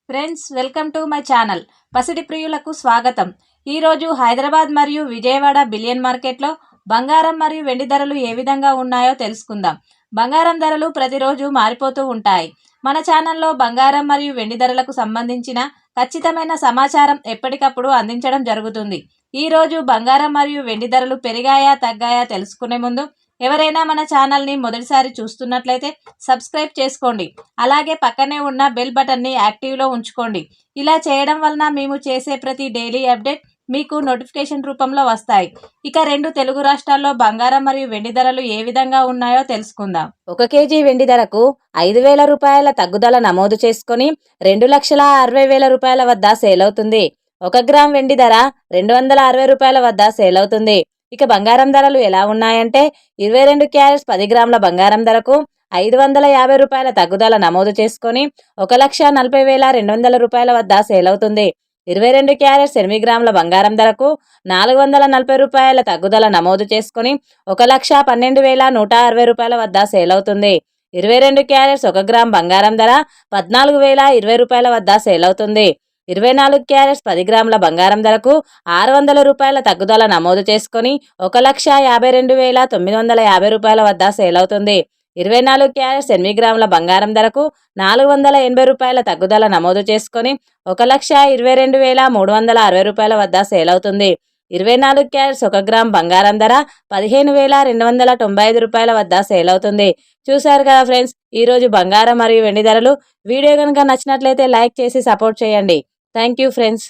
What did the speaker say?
Friends, welcome to my channel. పసిడి ప్రియులకు స్వాగతం. ఈరోజు హైదరాబాద్ మరియు విజయవాడ బిలియన్ మార్కెట్లో బంగారం మరియు వెండి ధరలు ఏ విధంగా ఉన్నాయో తెలుసుకుందాం. బంగారం ధరలు ప్రతిరోజు మారిపోతూ ఉంటాయి. మన ఛానల్లో బంగారం మరియు వెండి ధరలకు సంబంధించిన ఖచ్చితమైన సమాచారం ఎప్పటికప్పుడు అందించడం జరుగుతుంది. ఈరోజు బంగారం మరియు వెండి ధరలు పెరిగాయా తగ్గాయా తెలుసుకునే ముందు ఎవరైనా మన ఛానల్ని మొదటిసారి చూస్తున్నట్లయితే సబ్స్క్రైబ్ చేసుకోండి. అలాగే పక్కనే ఉన్న బెల్ బటన్ని యాక్టివ్లో ఉంచుకోండి. ఇలా చేయడం వలన మేము చేసే ప్రతి డైలీ అప్డేట్ మీకు నోటిఫికేషన్ రూపంలో వస్తాయి. ఇక రెండు తెలుగు రాష్ట్రాల్లో బంగారం మరియు వెండి ధరలు ఏ విధంగా ఉన్నాయో తెలుసుకుందాం. 1 కేజీ వెండి ధరకు 5,000 రూపాయల తగ్గుదల నమోదు చేసుకుని 2,60,000 రూపాయల వద్ద సేల్ అవుతుంది. 1 గ్రామ్ వెండి ధర 260 రూపాయల వద్ద సేల్ అవుతుంది. ఇక బంగారం ధరలు ఎలా ఉన్నాయంటే 22 క్యారెట్స్ 10 గ్రాముల బంగారం ధరకు 550 రూపాయల తగ్గుదల నమోదు చేసుకొని 1,40,200 రూపాయల వద్ద సేల్ అవుతుంది. 22 క్యారెట్స్ 8 గ్రాముల బంగారం ధరకు 440 రూపాయల తగ్గుదల నమోదు చేసుకుని 1,12,160 రూపాయల వద్ద సేల్ అవుతుంది. 22 క్యారెట్స్ 1 గ్రామ్ బంగారం ధర 14,020 రూపాయల వద్ద సేల్ అవుతుంది. 24 క్యారెట్స్ 10 గ్రాముల బంగారం ధరకు 600 రూపాయల తగ్గుదల నమోదు చేసుకుని 1,52,950 రూపాయల వద్ద సేల్ అవుతుంది. 24 క్యారెట్స్ 8 గ్రాముల బంగారం ధరకు 480 రూపాయల తగ్గుదల నమోదు చేసుకుని 1,22,360 రూపాయల వద్ద సేల్ అవుతుంది. 24 క్యారెట్స్ 1 గ్రామ్ బంగారం ధర 15,295 రూపాయల వద్ద సేల్ అవుతుంది. చూశారు కదా ఫ్రెండ్స్, ఈరోజు బంగారం మరియు వెండి ధరలు. వీడియో కనుక నచ్చినట్లయితే లైక్ చేసి సపోర్ట్ చేయండి. Thank you friends.